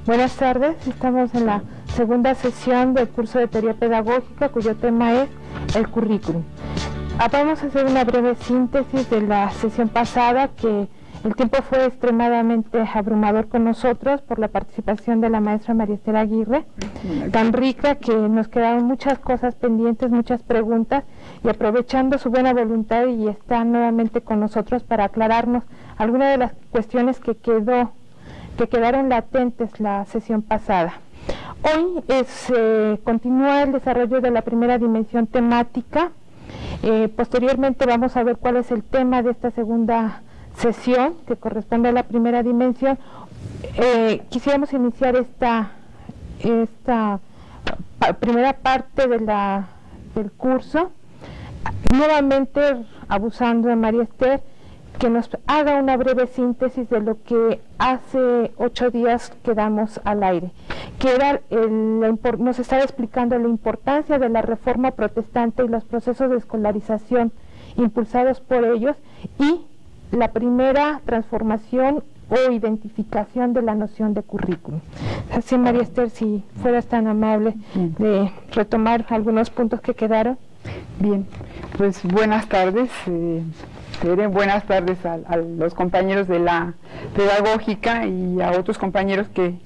Buenas tardes, estamos en la segunda sesión del curso de teoría pedagógica cuyo tema es el currículum. Vamos a hacer una breve síntesis de la sesión pasada, que el tiempo fue extremadamente abrumador con nosotros por la participación de la maestra María Esther Aguirre, tan rica que nos quedaron muchas cosas pendientes, muchas preguntas, y aprovechando su buena voluntad y está nuevamente con nosotros para aclararnos algunas de las cuestiones que quedaron latentes la sesión pasada. Hoy continúa el desarrollo de la primera dimensión temática. Posteriormente vamos a ver cuál es el tema de esta segunda sesión que corresponde a la primera dimensión. Quisiéramos iniciar esta primera parte del curso nuevamente abusando de María Esther, que nos haga una breve síntesis de lo que hace 8 días quedamos al aire, que era nos estaba explicando la importancia de la reforma protestante y los procesos de escolarización impulsados por ellos, y la primera transformación o identificación de la noción de currículum. Así, María Esther, si fueras tan amable de retomar algunos puntos que quedaron. Bien, pues buenas tardes. Buenas tardes a los compañeros de la pedagógica y a otros compañeros que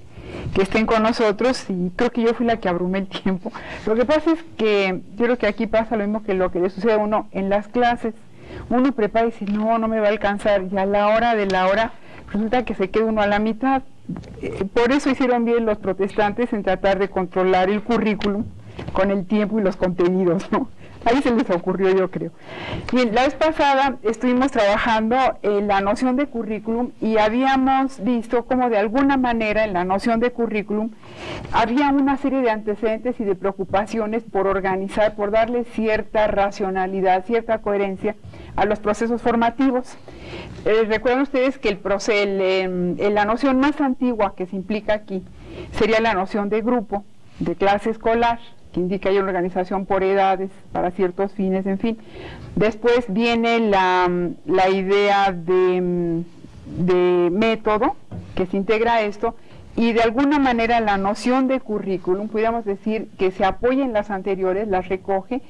estén con nosotros, y creo que yo fui la que abrumé el tiempo. Lo que pasa es que yo creo que aquí pasa lo mismo que lo que le sucede a uno en las clases. Uno prepara y dice, no me va a alcanzar, y a la hora de la hora resulta que se queda uno a la mitad. Por eso hicieron bien los protestantes en tratar de controlar el currículum con el tiempo y los contenidos, ¿no? Ahí se les ocurrió, yo creo. Bien, la vez pasada estuvimos trabajando en la noción de currículum y habíamos visto cómo de alguna manera en la noción de currículum había una serie de antecedentes y de preocupaciones por organizar, por darle cierta racionalidad, cierta coherencia a los procesos formativos. Recuerdan ustedes que la noción más antigua que se implica aquí sería la noción de grupo, de clase escolar, que indica hay una organización por edades, para ciertos fines, en fin. Después viene la idea de método, que se integra a esto, y de alguna manera la noción de currículum, pudiéramos decir que se apoya en las anteriores, las recoge,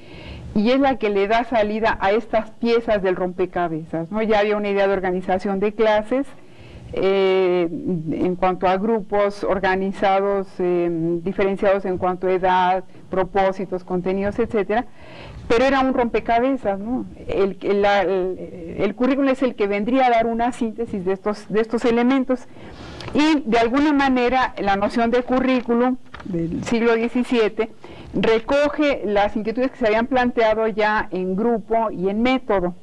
y es la que le da salida a estas piezas del rompecabezas, ¿no? Ya había una idea de organización de clases, en cuanto a grupos organizados, diferenciados en cuanto a edad, propósitos, contenidos, etcétera, pero era un rompecabezas, ¿no? El currículum es el que vendría a dar una síntesis de estos elementos, y de alguna manera la noción de currículum del siglo XVII recoge las inquietudes que se habían planteado ya en grupo y en método.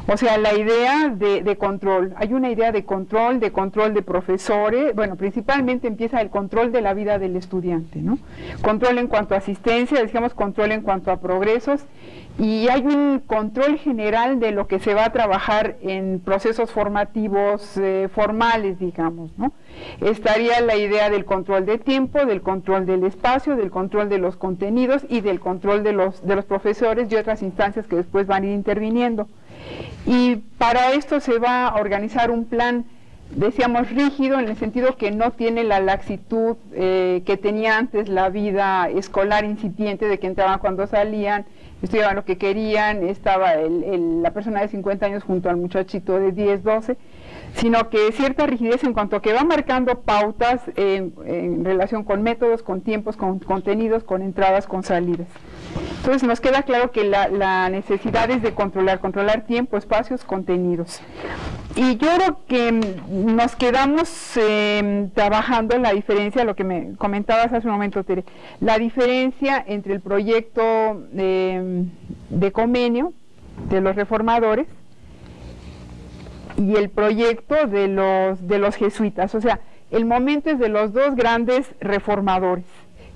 O sea, la idea de control, hay una idea de control de profesores. Bueno, principalmente empieza el control de la vida del estudiante, ¿no? Control en cuanto a asistencia, decíamos control en cuanto a progresos, y hay un control general de lo que se va a trabajar en procesos formativos formales, digamos, ¿no? Estaría la idea del control de tiempo, del control del espacio, del control de los contenidos y del control de los profesores y otras instancias que después van a ir interviniendo. Y para esto se va a organizar un plan, decíamos, rígido, en el sentido que no tiene la laxitud que tenía antes la vida escolar incipiente, de que entraban cuando salían, estudiaban lo que querían, estaba la persona de 50 años junto al muchachito de 10, 12, sino que cierta rigidez en cuanto a que va marcando pautas en relación con métodos, con tiempos, con contenidos, con entradas, con salidas. Entonces nos queda claro que la necesidad es de controlar tiempo, espacios, contenidos. Y yo creo que nos quedamos trabajando la diferencia, lo que me comentabas hace un momento, Tere, la diferencia entre el proyecto de convenio de los reformadores y el proyecto de los jesuitas. O sea, el momento es de los dos grandes reformadores.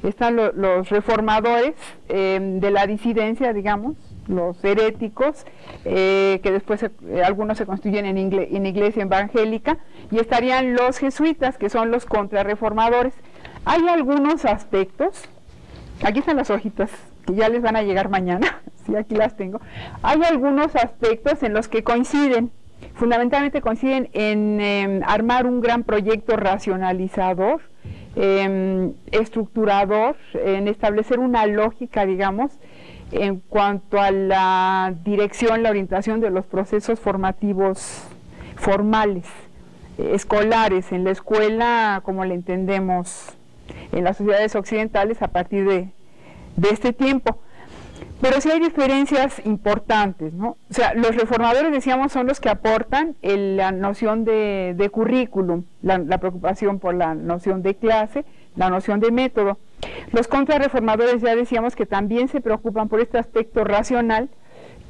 Están los reformadores de la disidencia, digamos, los heréticos, que después algunos se constituyen en iglesia evangélica, y estarían los jesuitas, que son los contrarreformadores. Hay algunos aspectos, aquí están las hojitas, que ya les van a llegar mañana, sí, aquí las tengo. Hay algunos aspectos en los que coinciden, fundamentalmente coinciden en armar un gran proyecto racionalizador, estructurador, en establecer una lógica, digamos, en cuanto a la dirección, la orientación de los procesos formativos formales, escolares, en la escuela como la entendemos en las sociedades occidentales a partir de este tiempo. Pero sí hay diferencias importantes, ¿no? O sea, los reformadores, decíamos, son los que aportan la noción de currículum, la preocupación por la noción de clase, la noción de método. Los contrarreformadores, ya decíamos, que también se preocupan por este aspecto racional,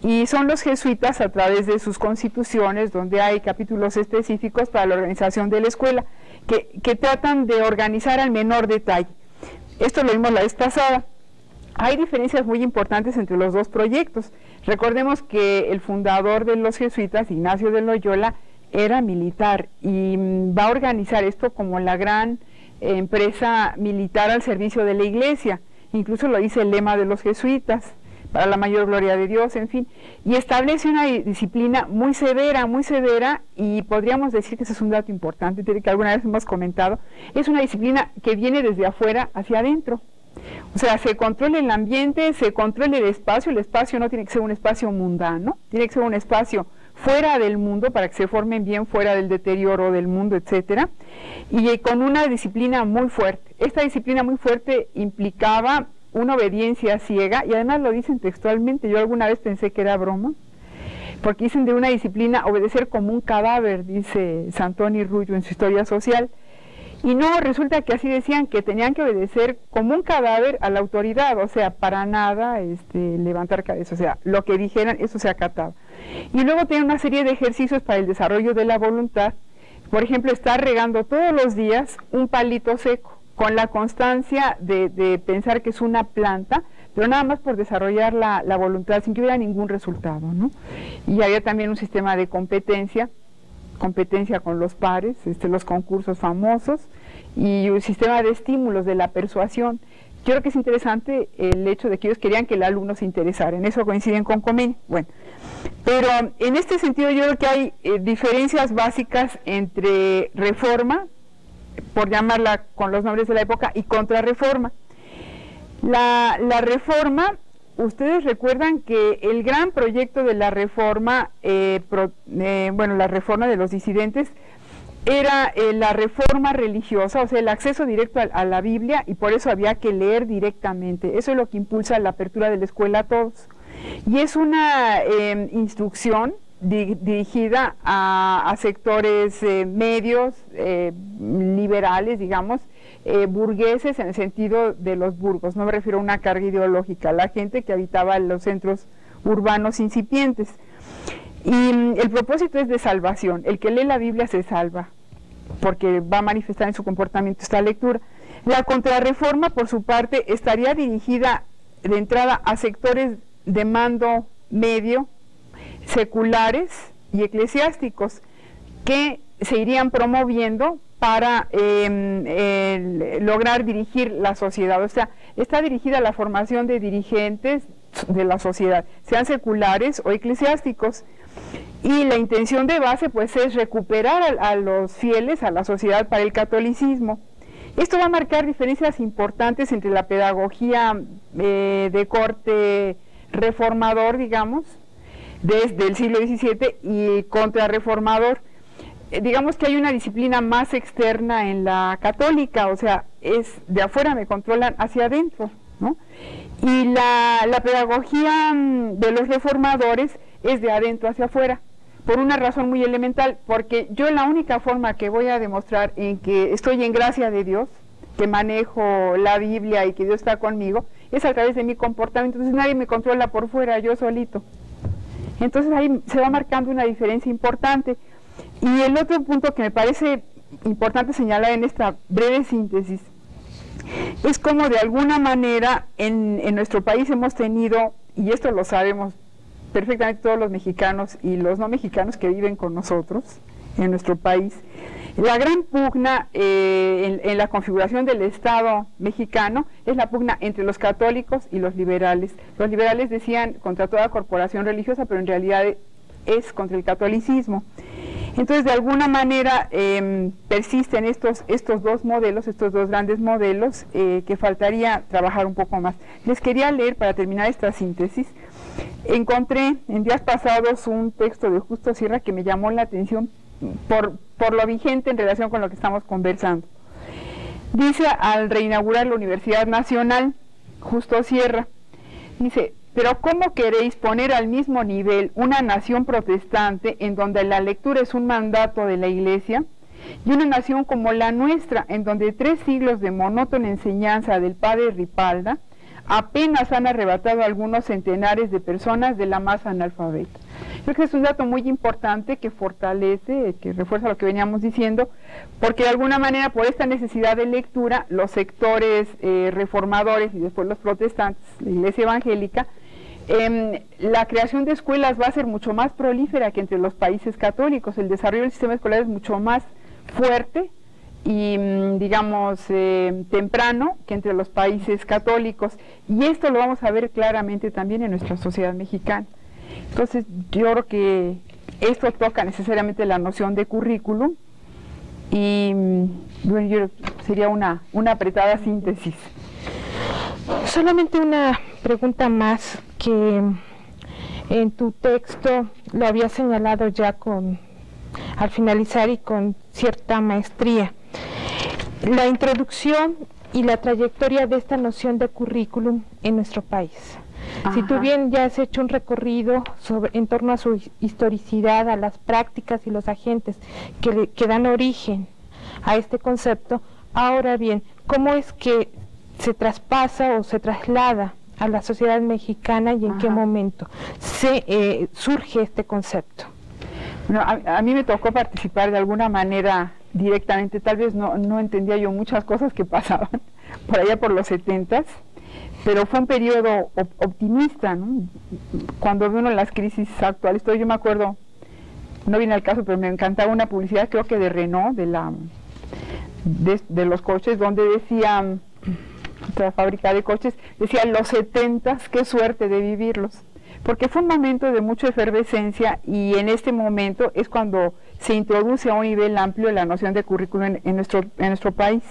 y son los jesuitas a través de sus constituciones, donde hay capítulos específicos para la organización de la escuela, que tratan de organizar al menor detalle. Esto lo vimos la vez pasada. Hay diferencias muy importantes entre los dos proyectos. Recordemos que el fundador de los jesuitas, Ignacio de Loyola, era militar y va a organizar esto como la gran empresa militar al servicio de la iglesia. Incluso lo dice el lema de los jesuitas, para la mayor gloria de Dios, en fin. Y establece una disciplina muy severa, y podríamos decir que ese es un dato importante, que alguna vez hemos comentado. Es una disciplina que viene desde afuera hacia adentro. O sea, se controla el ambiente, se controla el espacio no tiene que ser un espacio mundano, tiene que ser un espacio fuera del mundo para que se formen bien fuera del deterioro del mundo, etcétera, y con una disciplina muy fuerte. Esta disciplina muy fuerte implicaba una obediencia ciega, y además lo dicen textualmente. Yo alguna vez pensé que era broma, porque dicen de una disciplina obedecer como un cadáver, dice Santoni Rullo en su Historia Social. Y no, resulta que así decían, que tenían que obedecer como un cadáver a la autoridad, o sea, para nada levantar cabeza, o sea, lo que dijeran, eso se acataba. Y luego tenían una serie de ejercicios para el desarrollo de la voluntad. Por ejemplo, estar regando todos los días un palito seco, con la constancia de pensar que es una planta, pero nada más por desarrollar la voluntad, sin que hubiera ningún resultado, ¿no? Y había también un sistema de competencia con los pares, los concursos famosos, y un sistema de estímulos de la persuasión. Yo creo que es interesante el hecho de que ellos querían que el alumno se interesara, en eso coinciden con Comeni. Bueno, pero en este sentido yo creo que hay diferencias básicas entre reforma, por llamarla con los nombres de la época, y contrarreforma. La reforma, ustedes recuerdan que el gran proyecto de la reforma, la reforma de los disidentes, era la reforma religiosa, o sea, el acceso directo a la Biblia, y por eso había que leer directamente. Eso es lo que impulsa la apertura de la escuela a todos. Y es una instrucción dirigida a sectores medios, liberales, digamos, burgueses en el sentido de los burgos. No me refiero a una carga ideológica, la gente que habitaba en los centros urbanos incipientes. Y el propósito es de salvación. El que lee la Biblia se salva, porque va a manifestar en su comportamiento esta lectura. La contrarreforma, por su parte, estaría dirigida de entrada a sectores de mando medio, seculares y eclesiásticos, que se irían promoviendo para lograr dirigir la sociedad. O sea, está dirigida a la formación de dirigentes de la sociedad, sean seculares o eclesiásticos. Y la intención de base, pues, es recuperar a los fieles, a la sociedad, para el catolicismo. Esto va a marcar diferencias importantes entre la pedagogía de corte reformador, digamos, desde el siglo XVII, y contrarreformador. Digamos que hay una disciplina más externa en la católica, o sea, es de afuera me controlan hacia adentro, ¿no? Y la pedagogía de los reformadores es de adentro hacia afuera, por una razón muy elemental, porque yo la única forma que voy a demostrar en que estoy en gracia de Dios, que manejo la Biblia y que Dios está conmigo, es a través de mi comportamiento. Entonces nadie me controla por fuera, yo solito. Entonces ahí se va marcando una diferencia importante. Y el otro punto que me parece importante señalar en esta breve síntesis es como de alguna manera en nuestro país hemos tenido, y esto lo sabemos perfectamente todos los mexicanos y los no mexicanos que viven con nosotros en nuestro país, la gran pugna en la configuración del Estado mexicano es la pugna entre los católicos y los liberales. Los liberales decían contra toda corporación religiosa, pero en realidad es contra el catolicismo. Entonces, de alguna manera, persisten estos dos modelos, estos dos grandes modelos, que faltaría trabajar un poco más. Les quería leer, para terminar esta síntesis, encontré en días pasados un texto de Justo Sierra que me llamó la atención por lo vigente en relación con lo que estamos conversando. Dice, al reinaugurar la Universidad Nacional, Justo Sierra, dice: pero ¿cómo queréis poner al mismo nivel una nación protestante en donde la lectura es un mandato de la Iglesia y una nación como la nuestra, en donde 3 siglos de monótona enseñanza del padre Ripalda apenas han arrebatado a algunos centenares de personas de la masa analfabeta? Creo que es un dato muy importante que fortalece, que refuerza lo que veníamos diciendo, porque de alguna manera, por esta necesidad de lectura, los sectores reformadores y después los protestantes, la Iglesia evangélica, la creación de escuelas va a ser mucho más prolífera que entre los países católicos. El desarrollo del sistema escolar es mucho más fuerte y, digamos, temprano que entre los países católicos, y esto lo vamos a ver claramente también en nuestra sociedad mexicana. Entonces, yo creo que esto toca necesariamente la noción de currículum y, bueno, yo sería una apretada síntesis. Solamente una pregunta más, que en tu texto lo había señalado ya al finalizar y con cierta maestría. La introducción y la trayectoria de esta noción de currículum en nuestro país. Ajá. Si tú bien ya has hecho un recorrido en torno a su historicidad, a las prácticas y los agentes que dan origen a este concepto, ahora bien, ¿cómo es que se traspasa o se traslada a la sociedad mexicana y en Ajá. qué momento surge este concepto? Bueno, a mí me tocó participar de alguna manera directamente, tal vez no entendía yo muchas cosas que pasaban por allá por los 70s, pero fue un periodo optimista, ¿no? Cuando ve uno las crisis actuales, yo me acuerdo, no viene al caso, pero me encantaba una publicidad, creo que de Renault, de los coches, donde decía, otra fábrica de coches, decía: los 70s, qué suerte de vivirlos, porque fue un momento de mucha efervescencia, y en este momento es cuando se introduce a un nivel amplio la noción de currículum en nuestro país.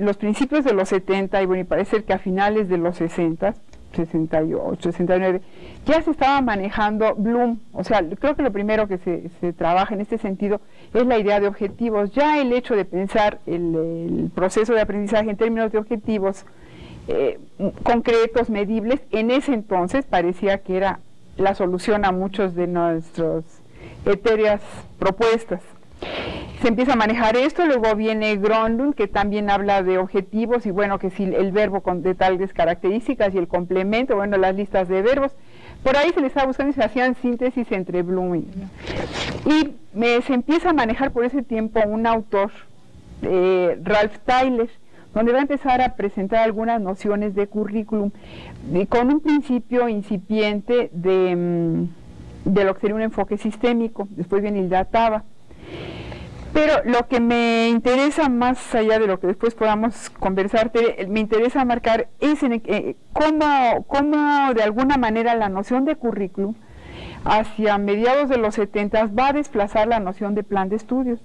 Los principios de los 70, y bueno, y parece que a finales de los 60, 68, 69, ya se estaba manejando Bloom. O sea, creo que lo primero que se trabaja en este sentido es la idea de objetivos. Ya el hecho de pensar el proceso de aprendizaje en términos de objetivos concretos, medibles, en ese entonces parecía que era la solución a muchos de nuestras etéreas propuestas. Se empieza a manejar esto, luego viene Gronlund, que también habla de objetivos, y bueno, que si el verbo de tales características y el complemento, bueno, las listas de verbos, por ahí se les estaba buscando y se hacían síntesis entre Bloom y se empieza a manejar por ese tiempo un autor, Ralph Tyler, donde va a empezar a presentar algunas nociones de currículum, con un principio incipiente de lo que sería un enfoque sistémico. Después viene Hilda Taba. Pero lo que me interesa, más allá de lo que después podamos conversar, me interesa marcar es cómo de alguna manera la noción de currículum hacia mediados de los 70 va a desplazar la noción de plan de estudios.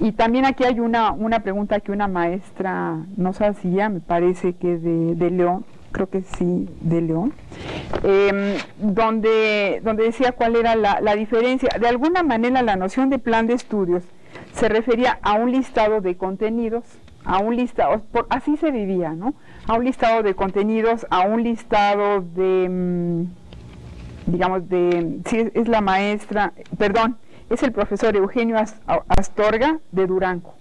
Y también aquí hay una pregunta que una maestra nos hacía, me parece que de León, creo que sí, de León, donde decía cuál era la diferencia. De alguna manera la noción de plan de estudios se refería a un listado de contenidos, así se vivía, ¿no? A un listado de contenidos, a un listado de, sí, es la maestra, perdón, es el profesor Eugenio Astorga de Durango.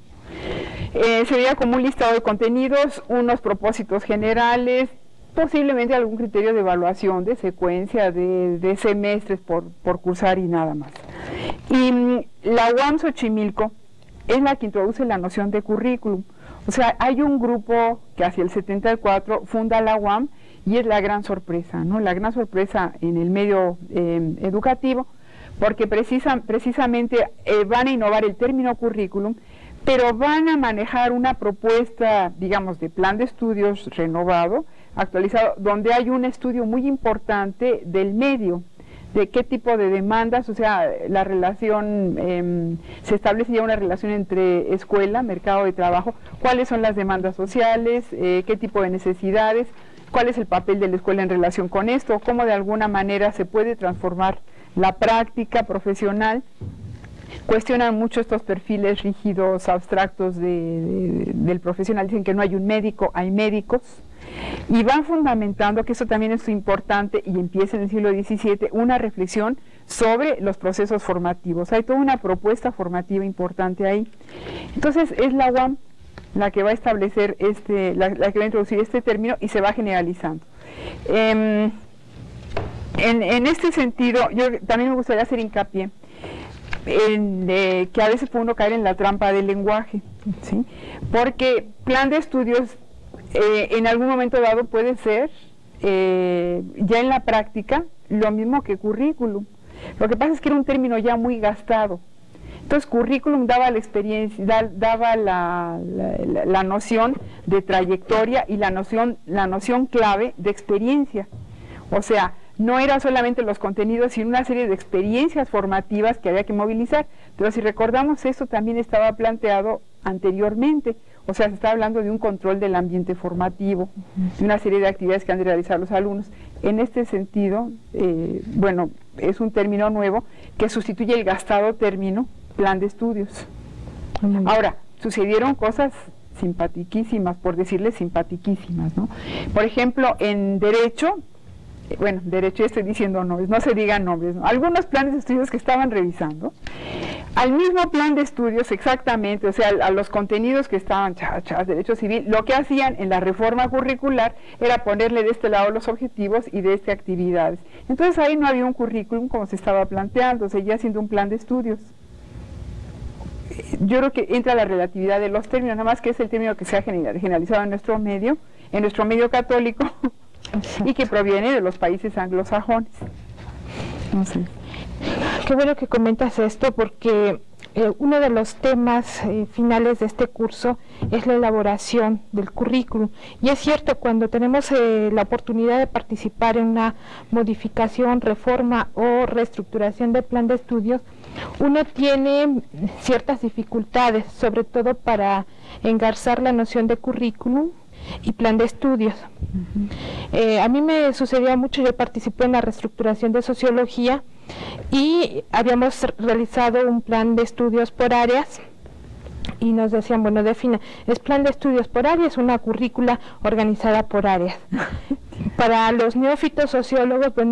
Se veía como un listado de contenidos, unos propósitos generales, posiblemente algún criterio de evaluación, de secuencia, de semestres por cursar y nada más. Y la UAM Xochimilco es la que introduce la noción de currículum. O sea, hay un grupo que hacia el 74 funda la UAM y es la gran sorpresa, ¿no? La gran sorpresa en el medio educativo, porque precisamente van a innovar el término currículum, pero van a manejar una propuesta, digamos, de plan de estudios renovado, actualizado, donde hay un estudio muy importante del medio, de qué tipo de demandas, o sea, la relación, se establece ya una relación entre escuela, mercado de trabajo, cuáles son las demandas sociales, qué tipo de necesidades, cuál es el papel de la escuela en relación con esto, cómo de alguna manera se puede transformar la práctica profesional. Cuestionan mucho estos perfiles rígidos, abstractos del profesional, dicen que no hay un médico, hay médicos, y van fundamentando, que eso también es importante, y empieza en el siglo XVII, una reflexión sobre los procesos formativos. Hay toda una propuesta formativa importante ahí. Entonces es la UAM la que va a establecer, la que va a introducir este término y se va generalizando. En este sentido, yo también me gustaría hacer hincapié que a veces puede uno caer en la trampa del lenguaje, ¿sí? Porque plan de estudios en algún momento dado puede ser ya en la práctica lo mismo que currículum. Lo que pasa es que era un término ya muy gastado. Entonces currículum daba la experiencia, daba la noción de trayectoria y la noción clave de experiencia. O sea, no era solamente los contenidos, sino una serie de experiencias formativas que había que movilizar. Pero si recordamos, eso también estaba planteado anteriormente. O sea, se está hablando de un control del ambiente formativo, de una serie de actividades que han de realizar los alumnos. En este sentido, bueno, es un término nuevo que sustituye el gastado término plan de estudios. Ahora, sucedieron cosas simpatiquísimas, por decirles simpatiquísimas, ¿no? Por ejemplo, en Derecho, bueno, Derecho ya estoy diciendo nombres, no se digan nombres, ¿no? Algunos planes de estudios que estaban revisando, al mismo plan de estudios exactamente, o sea, a los contenidos que estaban, Derecho Civil, lo que hacían en la reforma curricular era ponerle de este lado los objetivos y de este actividades. Entonces ahí no había un currículum como se estaba planteando, seguía siendo un plan de estudios. Yo creo que entra la relatividad de los términos, nada más que es el término que se ha generalizado en nuestro medio católico, y que proviene de los países anglosajones. No sé. Qué bueno que comentas esto, porque uno de los temas finales de este curso es la elaboración del currículum. Y es cierto, cuando tenemos la oportunidad de participar en una modificación, reforma o reestructuración del plan de estudios, uno tiene ciertas dificultades, sobre todo para engarzar la noción de currículum y plan de estudios. A mí me sucedía mucho, yo participé en la reestructuración de sociología y habíamos realizado un plan de estudios por áreas y nos decían, bueno, defina, es plan de estudios por áreas, una currícula organizada por áreas. Para los neófitos sociólogos, pues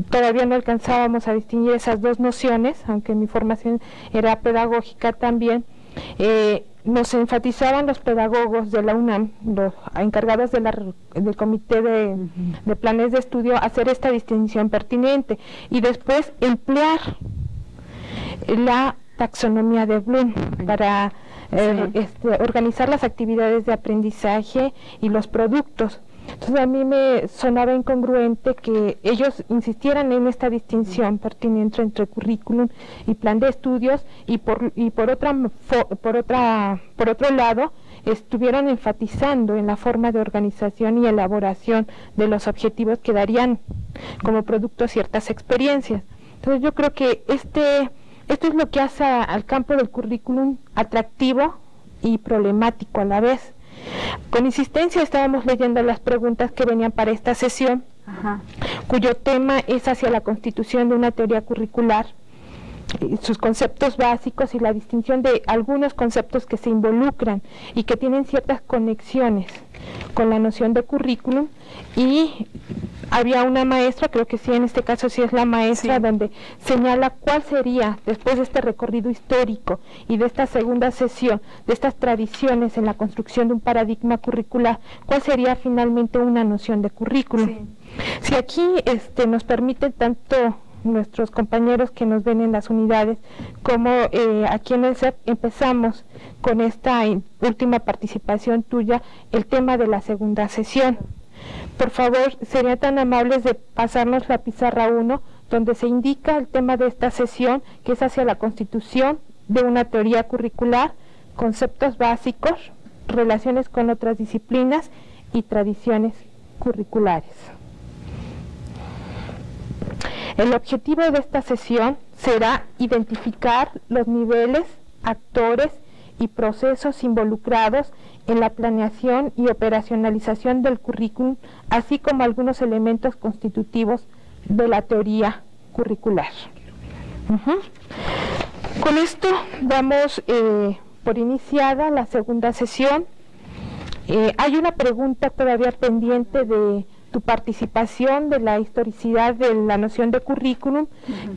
todavía no alcanzábamos a distinguir esas dos nociones, aunque mi formación era pedagógica también. Nos enfatizaban los pedagogos de la UNAM, los encargados del comité de planes de estudio, hacer esta distinción pertinente y después emplear la taxonomía de Bloom para organizar las actividades de aprendizaje y los productos. Entonces a mí me sonaba incongruente que ellos insistieran en esta distinción pertinente entre currículum y plan de estudios y por otro lado estuvieran enfatizando en la forma de organización y elaboración de los objetivos que darían como producto ciertas experiencias. Entonces yo creo que esto es lo que hace al campo del currículum atractivo y problemático a la vez. Con insistencia estábamos leyendo las preguntas que venían para esta sesión, cuyo tema es hacia la constitución de una teoría curricular, sus conceptos básicos y la distinción de algunos conceptos que se involucran y que tienen ciertas conexiones con la noción de currículum. Y había una maestra, creo que sí, en este caso sí es la maestra, donde señala cuál sería, después de este recorrido histórico y de esta segunda sesión, de estas tradiciones en la construcción de un paradigma curricular, cuál sería finalmente una noción de currículum. Si aquí nos permite tanto nuestros compañeros que nos ven en las unidades, como aquí en el CEP, empezamos con esta última participación tuya, el tema de la segunda sesión. Por favor, serían tan amables de pasarnos la pizarra 1, donde se indica el tema de esta sesión, que es hacia la constitución de una teoría curricular, conceptos básicos, relaciones con otras disciplinas y tradiciones curriculares. El objetivo de esta sesión será identificar los niveles, actores y procesos involucrados en la planeación y operacionalización del currículum, así como algunos elementos constitutivos de la teoría curricular. Con esto damos por iniciada la segunda sesión. Hay una pregunta todavía pendiente de tu participación, de la historicidad de la noción de currículum,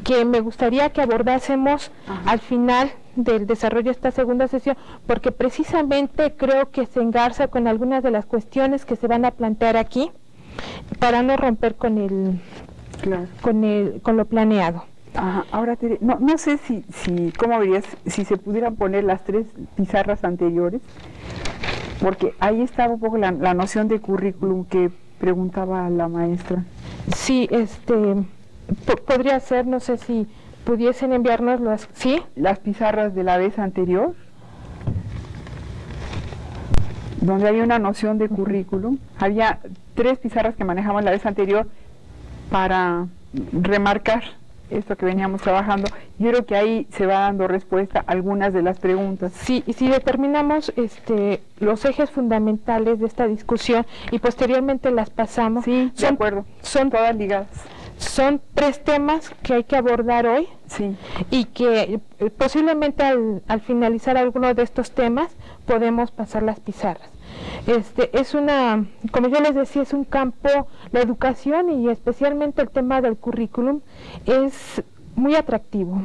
que me gustaría que abordásemos al final del desarrollo de esta segunda sesión, porque precisamente creo que se engarza con algunas de las cuestiones que se van a plantear aquí, para no romper con lo planeado. Ahora, no sé si ¿cómo verías si se pudieran poner las 3 pizarras anteriores? Porque ahí estaba un poco la noción de currículum que preguntaba la maestra. Sí, podría ser, no sé si pudiesen enviarnos las pizarras de la vez anterior, donde había una noción de currículum. Había 3 pizarras que manejaban la vez anterior para remarcar esto que veníamos trabajando. Yo creo que ahí se va dando respuesta a algunas de las preguntas. Sí, y si determinamos los ejes fundamentales de esta discusión y posteriormente las pasamos. Sí, de acuerdo, son todas ligadas. Son 3 temas que hay que abordar hoy, sí, y que posiblemente al finalizar alguno de estos temas podemos pasar las pizarras. Como yo les decía, es un campo, la educación y especialmente el tema del currículum es muy atractivo.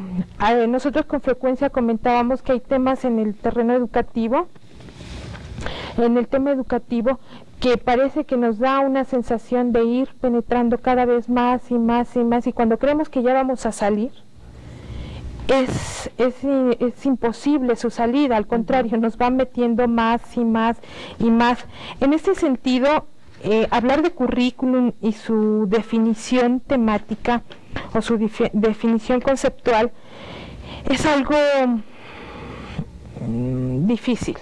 Nosotros con frecuencia comentábamos que hay temas en el terreno educativo, en el tema educativo, que parece que nos da una sensación de ir penetrando cada vez más y más y más, y cuando creemos que ya vamos a salir, es imposible su salida, al contrario, nos van metiendo más y más y más. En este sentido, hablar de currículum y su definición temática o su definición conceptual es algo difícil.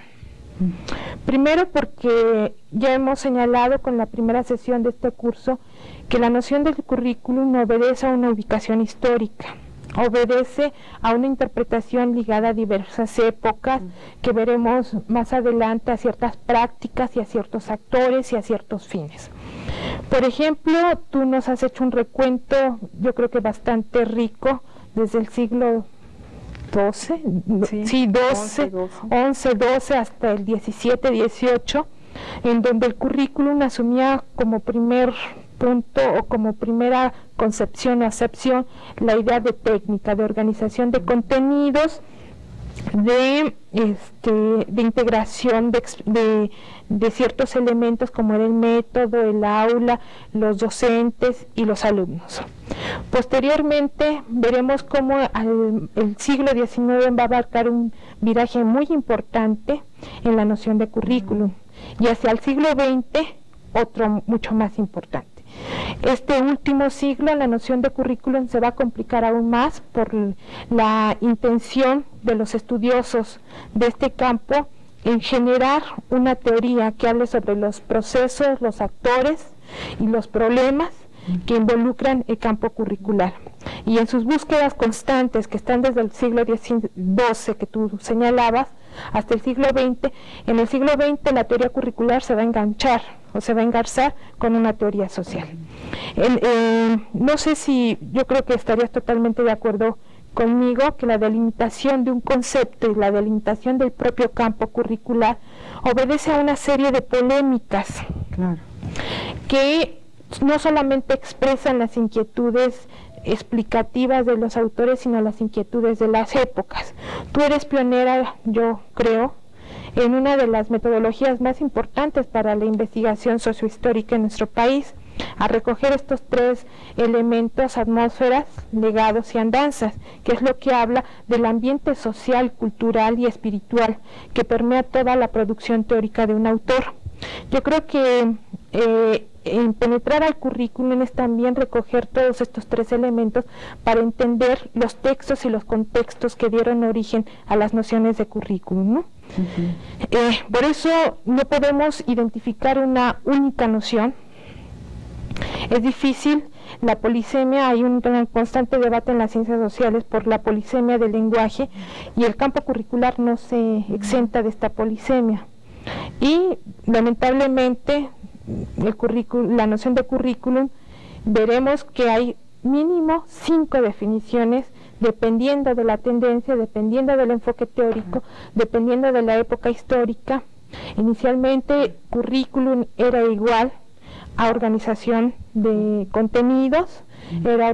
Primero porque ya hemos señalado con la primera sesión de este curso que la noción del currículum obedece a una ubicación histórica, obedece a una interpretación ligada a diversas épocas que veremos más adelante, a ciertas prácticas y a ciertos actores y a ciertos fines. Por ejemplo, tú nos has hecho un recuento, yo creo que bastante rico, desde el siglo XII, 11, 12 hasta el 17, 18, en donde el currículum asumía como primer punto o como primera concepción o acepción la idea de técnica, de organización de contenidos, de integración de ciertos elementos como era el método, el aula, los docentes y los alumnos. Posteriormente veremos cómo el siglo XIX va a abarcar un viraje muy importante en la noción de currículum, y hacia el siglo XX otro mucho más importante. Este último siglo la noción de currículum se va a complicar aún más por la intención de los estudiosos de este campo en generar una teoría que hable sobre los procesos, los actores y los problemas que involucran el campo curricular. Y en sus búsquedas constantes, que están desde el siglo XII, que tú señalabas, hasta el siglo XX, en el siglo XX la teoría curricular se va a enganchar o se va a engarzar con una teoría social. No sé si, yo creo que estarías totalmente de acuerdo conmigo que la delimitación de un concepto y la delimitación del propio campo curricular obedece a una serie de polémicas que no solamente expresan las inquietudes explicativas de los autores, sino las inquietudes de las épocas. Tú eres pionera, yo creo, en una de las metodologías más importantes para la investigación sociohistórica en nuestro país, a recoger estos 3 elementos: atmósferas, legados y andanzas, que es lo que habla del ambiente social, cultural y espiritual que permea toda la producción teórica de un autor. Yo creo que en penetrar al currículum es también recoger todos estos 3 elementos para entender los textos y los contextos que dieron origen a las nociones de currículum, ¿no? Por eso no podemos identificar una única noción. Es difícil la polisemia, hay un constante debate en las ciencias sociales por la polisemia del lenguaje, y el campo curricular no se exenta de esta polisemia. Y lamentablemente la noción de currículum, veremos que hay mínimo 5 definiciones dependiendo de la tendencia, dependiendo del enfoque teórico, dependiendo de la época histórica. Inicialmente currículum era igual a organización de contenidos, era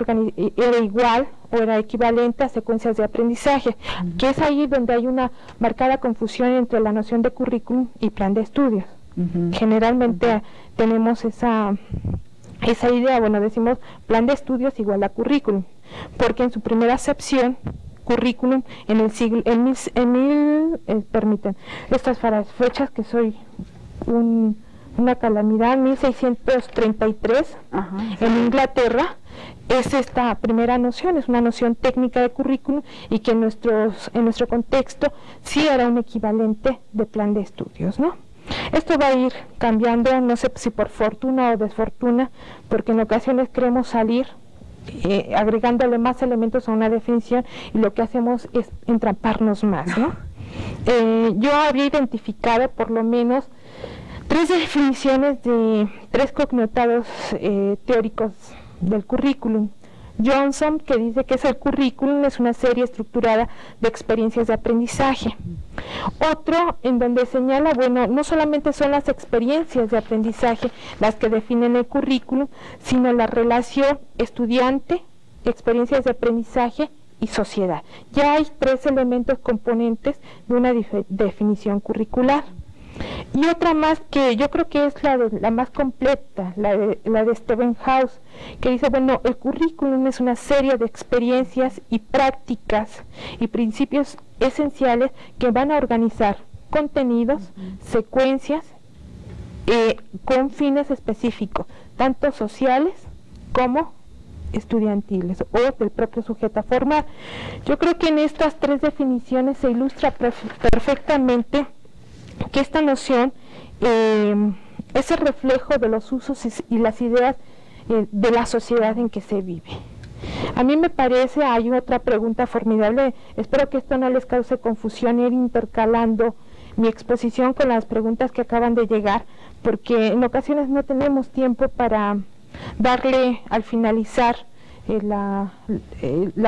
igual o era equivalente a secuencias de aprendizaje, que es ahí donde hay una marcada confusión entre la noción de currículum y plan de estudios. Generalmente tenemos esa idea, bueno, decimos plan de estudios igual a currículum, porque en su primera acepción currículum en el siglo, permiten estas fechas que soy una calamidad, 1633, en Inglaterra, es esta primera noción, es una noción técnica de currículum, y que en nuestro contexto sí era un equivalente de plan de estudios, ¿no? Esto va a ir cambiando, no sé si por fortuna o desfortuna, porque en ocasiones queremos salir agregándole más elementos a una definición, y lo que hacemos es entramparnos más, ¿no? Yo había identificado por lo menos 3 definiciones de 3 connotados teóricos del currículum. Johnson, que dice que el currículum es una serie estructurada de experiencias de aprendizaje. Otro en donde señala, bueno, no solamente son las experiencias de aprendizaje las que definen el currículum, sino la relación estudiante, experiencias de aprendizaje y sociedad. Ya hay 3 elementos componentes de una definición curricular. Y otra más que yo creo que es la más completa, la de Stephenhaus, que dice, bueno, el currículum es una serie de experiencias y prácticas y principios esenciales que van a organizar contenidos, secuencias, con fines específicos, tanto sociales como estudiantiles o del propio sujeto a formar. Yo creo que en estas 3 definiciones se ilustra perfectamente que esta noción es el reflejo de los usos y las ideas de la sociedad en que se vive. A mí me parece, hay otra pregunta formidable, espero que esto no les cause confusión, ir intercalando mi exposición con las preguntas que acaban de llegar, porque en ocasiones no tenemos tiempo para darle al finalizar la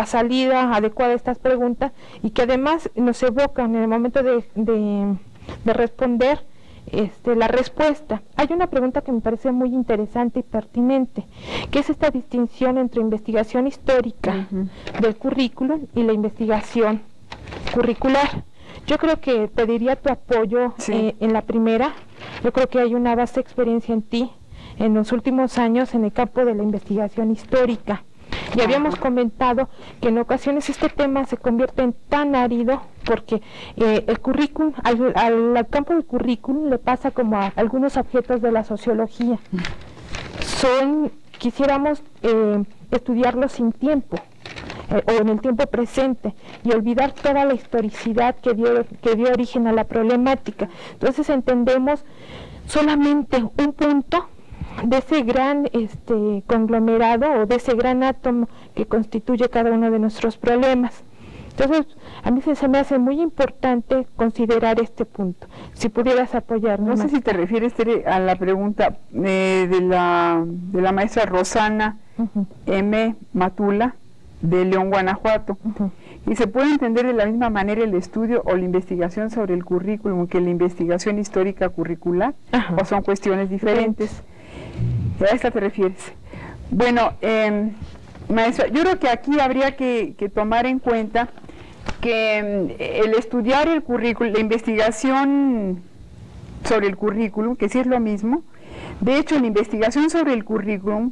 salida adecuada a estas preguntas, y que además nos evocan en el momento de responder la respuesta. Hay una pregunta que me parece muy interesante y pertinente, que es esta distinción entre investigación histórica del currículum y la investigación curricular. Yo creo que pediría tu apoyo en la primera. Yo creo que hay una vasta experiencia en ti en los últimos años en el campo de la investigación histórica. Y habíamos comentado que en ocasiones este tema se convierte en tan árido porque el currículum, al campo del currículum le pasa como a algunos objetos de la sociología. Quisiéramos estudiarlos sin tiempo, o en el tiempo presente, y olvidar toda la historicidad que dio origen a la problemática. Entonces entendemos solamente un punto de ese gran conglomerado, o de ese gran átomo que constituye cada uno de nuestros problemas. Entonces, a mí se me hace muy importante considerar este punto. Si pudieras apoyarnos. No sé si te refieres, Tere, a la pregunta de la maestra Rosana M. Matula, de León, Guanajuato. Y se puede entender de la misma manera el estudio o la investigación sobre el currículum que la investigación histórica curricular, o son cuestiones diferentes. ¿A esta te refieres? Bueno, maestra, yo creo que aquí habría que tomar en cuenta que el estudiar el currículum, la investigación sobre el currículum, que sí es lo mismo, de hecho la investigación sobre el currículum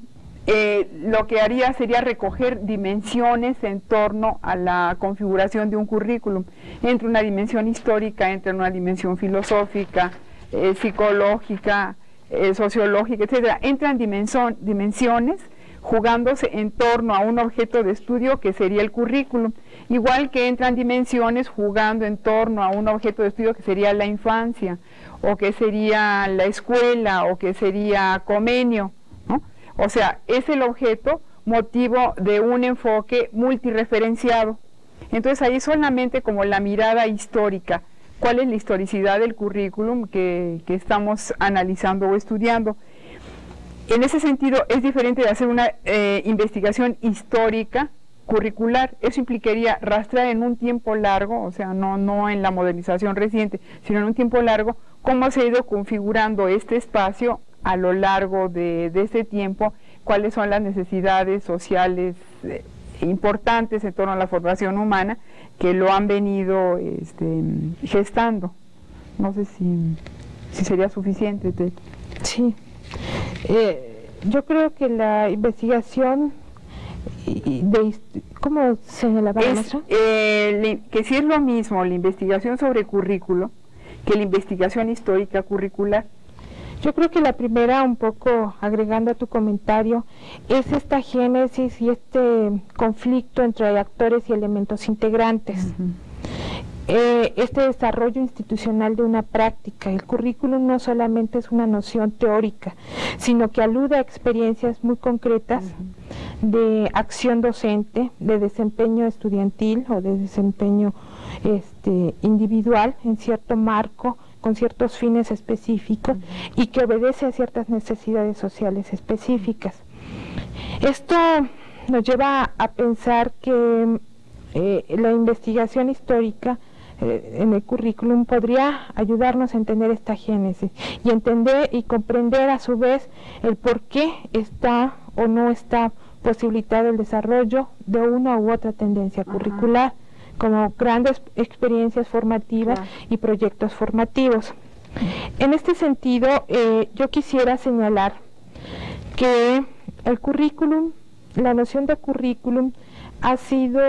lo que haría sería recoger dimensiones en torno a la configuración de un currículum, entre una dimensión histórica, entre una dimensión filosófica, psicológica, sociológica, etcétera. Entran dimensiones jugándose en torno a un objeto de estudio que sería el currículum, igual que entran dimensiones jugando en torno a un objeto de estudio que sería la infancia, o que sería la escuela, o que sería Comenio, ¿no? O sea, es el objeto motivo de un enfoque multireferenciado. Entonces ahí solamente como la mirada histórica, cuál es la historicidad del currículum que estamos analizando o estudiando. En ese sentido es diferente de hacer una investigación histórica curricular. Eso implicaría rastrear en un tiempo largo, o sea, no en la modernización reciente, sino en un tiempo largo, cómo se ha ido configurando este espacio a lo largo de este tiempo, cuáles son las necesidades sociales importantes en torno a la formación humana que lo han venido gestando. No sé si sería suficiente. Sí. Yo creo que la investigación ¿cómo señalaba la maestra? Que sí es lo mismo la investigación sobre currículo que la investigación histórica curricular. Yo creo que la primera, un poco agregando a tu comentario, es esta génesis y este conflicto entre actores y elementos integrantes. Este desarrollo institucional de una práctica. El currículum no solamente es una noción teórica, sino que alude a experiencias muy concretas de acción docente, de desempeño estudiantil o de desempeño individual en cierto marco, con ciertos fines específicos y que obedece a ciertas necesidades sociales específicas. Esto nos lleva a pensar que la investigación histórica en el currículum podría ayudarnos a entender esta génesis y entender y comprender a su vez el por qué está o no está posibilitado el desarrollo de una u otra tendencia curricular, como grandes experiencias formativas y proyectos formativos. En este sentido, yo quisiera señalar que el currículum, la noción de currículum ha sido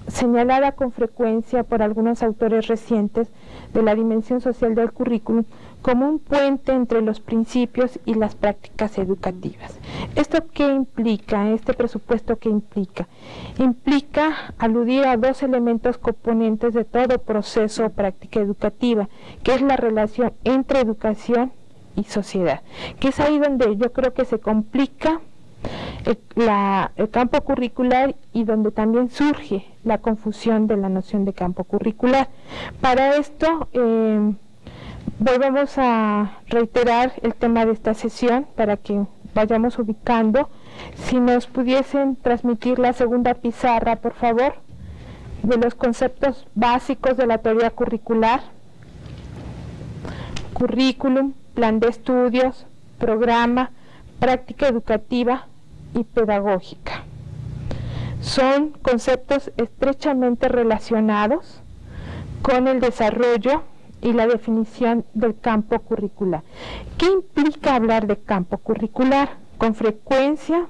señalada con frecuencia por algunos autores recientes de la dimensión social del currículum como un puente entre los principios y las prácticas educativas. ¿Esto qué implica? Este presupuesto ¿qué implica? Implica aludir a dos elementos componentes de todo proceso o práctica educativa, que es la relación entre educación y sociedad, que es ahí donde yo creo que se complica el campo curricular y donde también surge la confusión de la noción de campo curricular. Para esto volvemos a reiterar el tema de esta sesión para que vayamos ubicando. Si nos pudiesen transmitir la segunda pizarra, por favor, de los conceptos básicos de la teoría curricular: currículum, plan de estudios, programa, práctica educativa y pedagógica. Son conceptos estrechamente relacionados con el desarrollo y la definición del campo curricular. ¿Qué implica hablar de campo curricular? Con frecuencia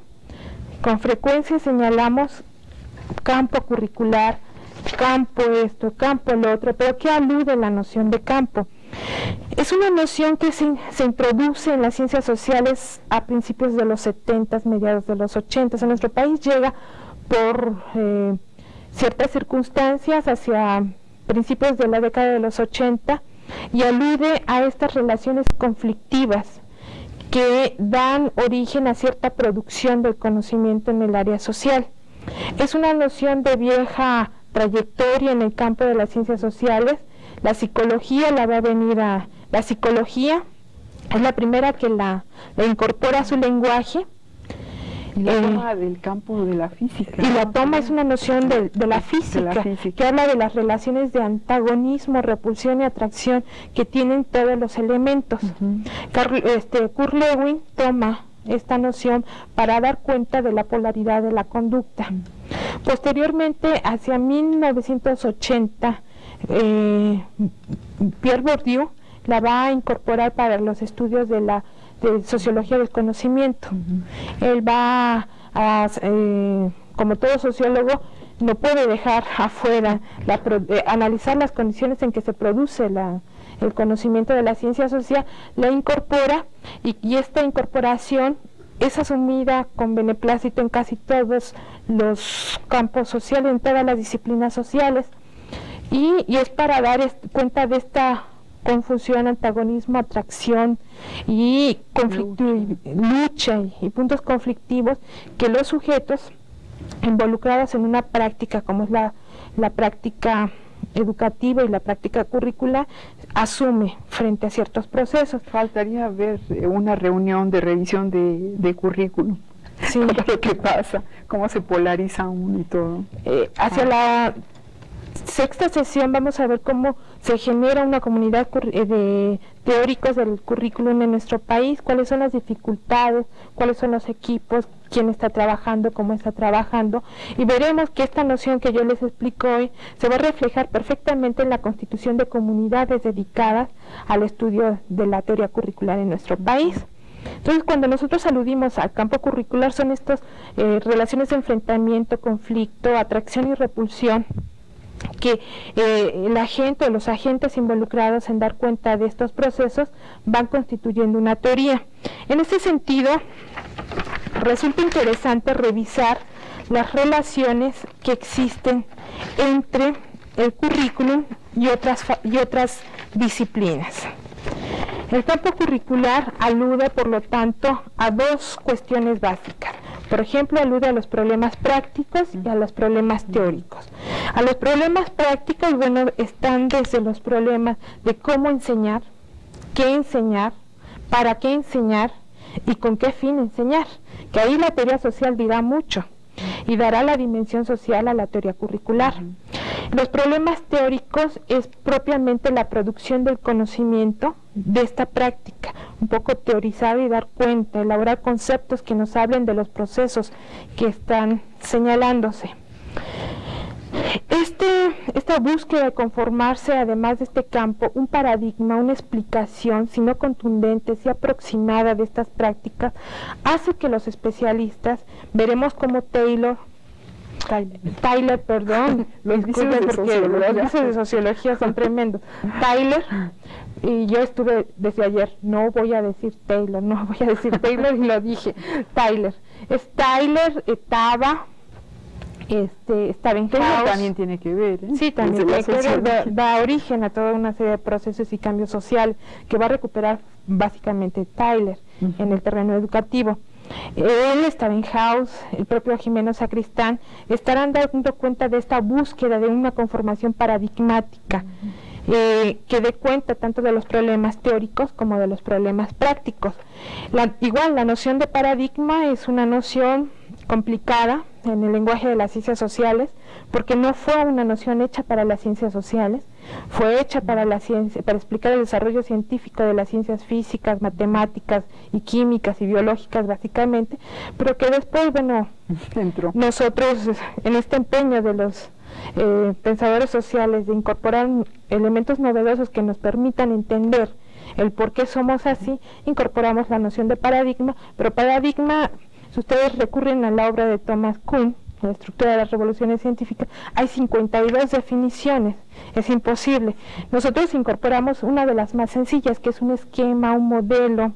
señalamos campo curricular, campo esto, campo lo otro, pero ¿qué alude la noción de campo? Es una noción que se introduce en las ciencias sociales a principios de los 70, mediados de los 80. En nuestro país llega por ciertas circunstancias hacia principios de la década de los 80 y alude a estas relaciones conflictivas que dan origen a cierta producción del conocimiento en el área social. Es una noción de vieja trayectoria en el campo de las ciencias sociales. La psicología la psicología es la primera que la incorpora a su lenguaje. Y la toma del campo de la física. Y la toma es una noción de la física, que habla de las relaciones de antagonismo, repulsión y atracción que tienen todos los elementos. Kurt Lewin toma esta noción para dar cuenta de la polaridad de la conducta. Posteriormente, hacia 1980, Pierre Bourdieu la va a incorporar para los estudios de sociología del conocimiento. Él va a, como todo sociólogo, no puede dejar afuera analizar las condiciones en que se produce el conocimiento de la ciencia social, la incorpora y esta incorporación es asumida con beneplácito en casi todos los campos sociales, en todas las disciplinas sociales, y es para dar cuenta de esta confusión, antagonismo, atracción y lucha y puntos conflictivos que los sujetos involucrados en una práctica como es la práctica educativa y la práctica curricular asume frente a ciertos procesos. Faltaría ver una reunión de revisión de currículum. Sí. Lo que pasa, cómo se polariza uno y todo. Hacia la sexta sesión vamos a ver cómo se genera una comunidad de teóricos del currículum en nuestro país, cuáles son las dificultades, cuáles son los equipos, quién está trabajando, cómo está trabajando, y veremos que esta noción que yo les explico hoy se va a reflejar perfectamente en la constitución de comunidades dedicadas al estudio de la teoría curricular en nuestro país. Entonces, cuando nosotros aludimos al campo curricular, son estas relaciones de enfrentamiento, conflicto, atracción y repulsión, que la gente o los agentes involucrados en dar cuenta de estos procesos van constituyendo una teoría. En ese sentido, resulta interesante revisar las relaciones que existen entre el currículum y otras disciplinas. El campo curricular alude, por lo tanto, a dos cuestiones básicas. Por ejemplo, alude a los problemas prácticos y a los problemas teóricos. A los problemas prácticos, bueno, están desde los problemas de cómo enseñar, qué enseñar, para qué enseñar y con qué fin enseñar, que ahí la teoría social dirá mucho y dará la dimensión social a la teoría curricular. Los problemas teóricos es propiamente la producción del conocimiento de esta práctica, un poco teorizar y dar cuenta, elaborar conceptos que nos hablen de los procesos que están señalándose. Esta búsqueda de conformarse, además de este campo, un paradigma, una explicación, si no contundente, si aproximada de estas prácticas, hace que los especialistas, veremos como Tyler, los dices de sociología son tremendos. Tyler, y yo estuve desde ayer, no voy a decir Taylor, y lo dije, Tyler. Es Tyler, Stabenhaus. También tiene que ver, ¿eh? Sí, también tiene que ver, da origen a toda una serie de procesos y cambios sociales que va a recuperar básicamente Tyler en el terreno educativo. Él, Stabenhaus, el propio Jimeno Sacristán, estarán dando cuenta de esta búsqueda de una conformación paradigmática que dé cuenta tanto de los problemas teóricos como de los problemas prácticos. Igual, la noción de paradigma es una noción complicada en el lenguaje de las ciencias sociales, porque no fue una noción hecha para las ciencias sociales, fue hecha para explicar el desarrollo científico de las ciencias físicas, matemáticas y químicas y biológicas básicamente, pero que después, bueno, nosotros en este empeño de los pensadores sociales de incorporar elementos novedosos que nos permitan entender el por qué somos así, incorporamos la noción de paradigma, pero paradigma, si ustedes recurren a la obra de Thomas Kuhn, la estructura de las revoluciones científicas, hay 52 definiciones, es imposible. Nosotros incorporamos una de las más sencillas, que es un esquema, un modelo,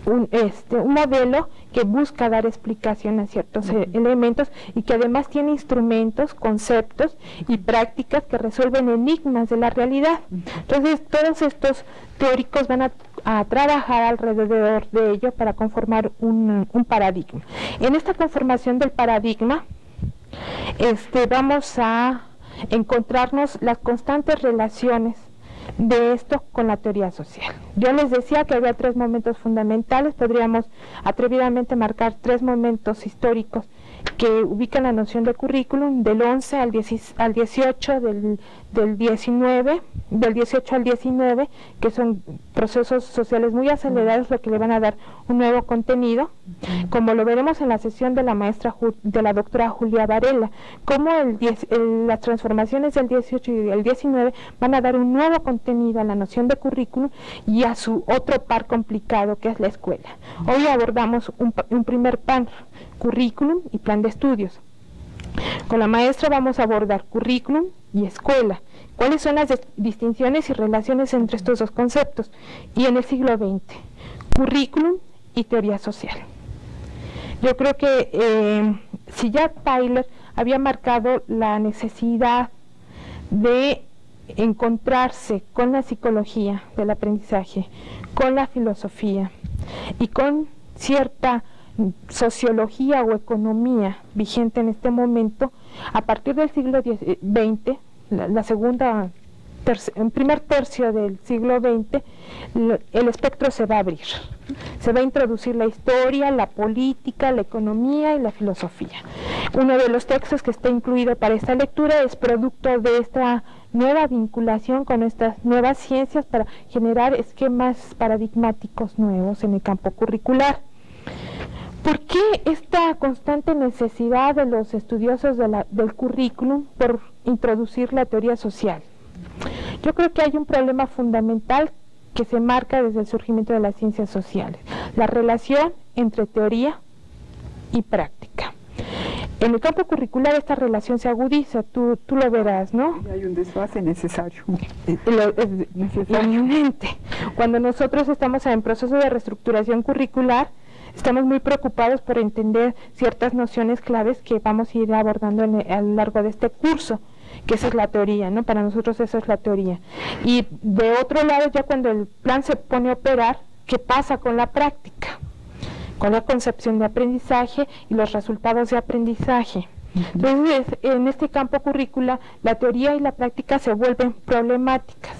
un modelo que busca dar explicación a ciertos elementos y que además tiene instrumentos, conceptos y prácticas que resuelven enigmas de la realidad. Entonces, todos estos teóricos van a trabajar alrededor de ello para conformar un paradigma. En esta conformación del paradigma, vamos a encontrarnos las constantes relaciones de esto con la teoría social. Yo les decía que había tres momentos fundamentales, podríamos atrevidamente marcar tres momentos históricos que ubican la noción de currículum del 11 al 18, del 18 al 19, que son procesos sociales muy acelerados, lo que le van a dar un nuevo contenido, como lo veremos en la sesión de la doctora Julia Varela, como las transformaciones del 18 y del 19 van a dar un nuevo contenido a la noción de currículum y a su otro par complicado que es la escuela. Hoy abordamos un primer par, currículum y plan de estudios. Con la maestra vamos a abordar currículum y escuela. ¿Cuáles son las distinciones y relaciones entre estos dos conceptos? Y en el siglo XX, currículum y teoría social. Yo creo que si ya Tyler había marcado la necesidad de encontrarse con la psicología del aprendizaje, con la filosofía y con cierta sociología o economía vigente en este momento, a partir del siglo XX, el primer tercio del siglo XX, el espectro se va a abrir. Se va a introducir la historia, la política, la economía y la filosofía. Uno de los textos que está incluido para esta lectura es producto de esta nueva vinculación con estas nuevas ciencias para generar esquemas paradigmáticos nuevos en el campo curricular. ¿Por qué esta constante necesidad de los estudiosos del currículum por introducir la teoría social? Yo creo que hay un problema fundamental que se marca desde el surgimiento de las ciencias sociales, la relación entre teoría y práctica. En el campo curricular esta relación se agudiza, tú lo verás, ¿no? Hay un desfase necesario. Inminente. Cuando nosotros estamos en proceso de reestructuración curricular, estamos muy preocupados por entender ciertas nociones claves que vamos a ir abordando a lo largo de este curso, que esa es la teoría, ¿no? Para nosotros esa es la teoría. Y de otro lado, ya cuando el plan se pone a operar, ¿qué pasa con la práctica? Con la concepción de aprendizaje y los resultados de aprendizaje. Entonces, en este campo curricular, la teoría y la práctica se vuelven problemáticas,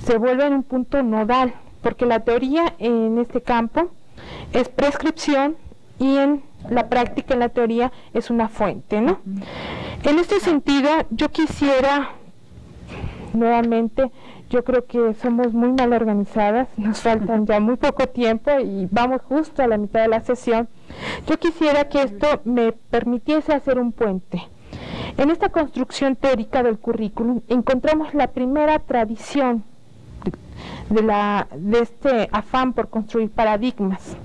se vuelven un punto nodal, porque la teoría en este campo es prescripción y en la práctica, en la teoría, es una fuente, ¿no? En este sentido, yo quisiera, nuevamente, yo creo que somos muy mal organizadas, nos faltan ya muy poco tiempo y vamos justo a la mitad de la sesión. Yo quisiera que esto me permitiese hacer un puente. En esta construcción teórica del currículum encontramos la primera tradición de este afán por construir paradigmas,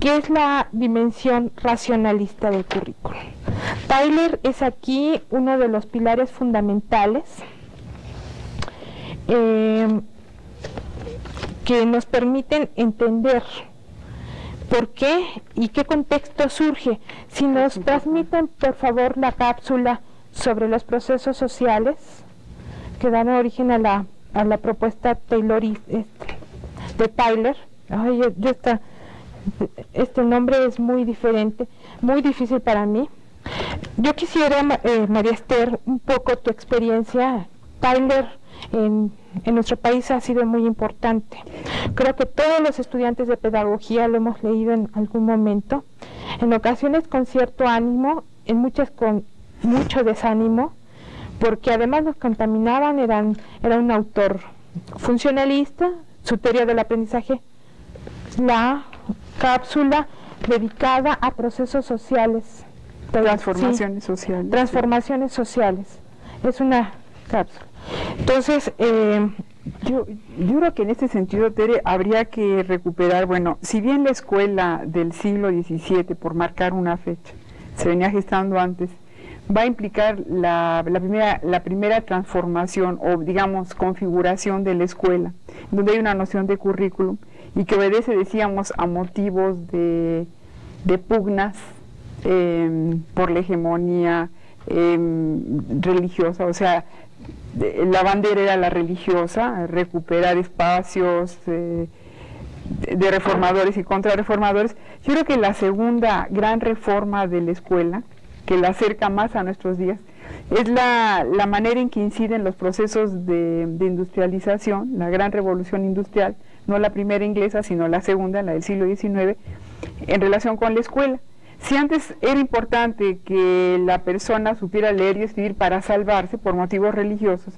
que es la dimensión racionalista del currículum. Tyler es aquí uno de los pilares fundamentales que nos permiten entender por qué y qué contexto surge. Si nos transmiten, por favor, la cápsula sobre los procesos sociales que dan origen a la propuesta de Tyler. Ay, este nombre es muy diferente, muy difícil para mí. Yo quisiera, María Esther, un poco tu experiencia. Tyler en nuestro país ha sido muy importante. Creo que todos los estudiantes de pedagogía lo hemos leído en algún momento, en ocasiones con cierto ánimo, en muchas con mucho desánimo, porque además nos contaminaban. Era un autor funcionalista, su teoría del aprendizaje, la cápsula dedicada a procesos sociales. Transformaciones sociales. Transformaciones sociales. Es una cápsula. Entonces, yo creo que en este sentido, Tere, habría que recuperar, bueno, si bien la escuela del siglo XVII, por marcar una fecha, se venía gestando antes, va a implicar la primera transformación o, digamos, configuración de la escuela, donde hay una noción de currículum y que obedece, decíamos, a motivos de pugnas por la hegemonía religiosa. O sea, la bandera era la religiosa, recuperar espacios de reformadores y contrarreformadores. Yo creo que la segunda gran reforma de la escuela, que la acerca más a nuestros días, es la manera en que inciden los procesos de industrialización, la gran revolución industrial, no la primera inglesa, sino la segunda, la del siglo XIX, en relación con la escuela. Si antes era importante que la persona supiera leer y escribir para salvarse por motivos religiosos,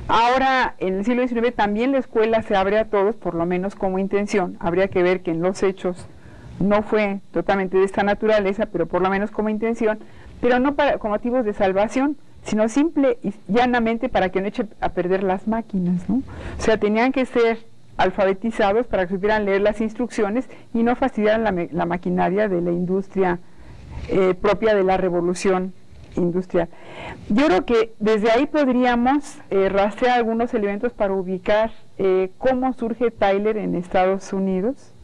ahora en el siglo XIX también la escuela se abre a todos, por lo menos como intención. Habría que ver que en los hechos no fue totalmente de esta naturaleza, pero por lo menos como intención, pero no con motivos de salvación, sino simple y llanamente para que no eche a perder las máquinas, ¿no? O sea, tenían que ser alfabetizados para que supieran leer las instrucciones y no fastidiaran la maquinaria de la industria propia de la revolución industrial. Yo creo que desde ahí podríamos rastrear algunos elementos para ubicar cómo surge Tyler en Estados Unidos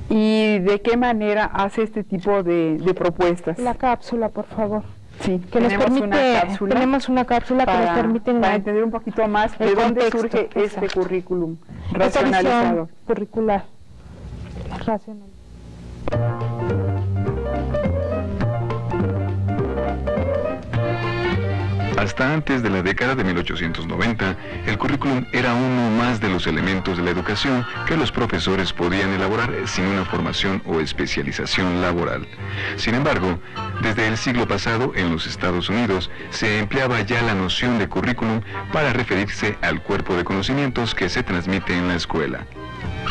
y de qué manera hace este tipo de propuestas. La cápsula, por favor. Sí, que nos permite, tenemos una cápsula que nos permite para entender un poquito más de dónde surge este currículum racionalizado. Curricular racional. Hasta antes de la década de 1890, el currículum era uno más de los elementos de la educación que los profesores podían elaborar sin una formación o especialización laboral. Sin embargo, desde el siglo pasado, en los Estados Unidos, se empleaba ya la noción de currículum para referirse al cuerpo de conocimientos que se transmite en la escuela.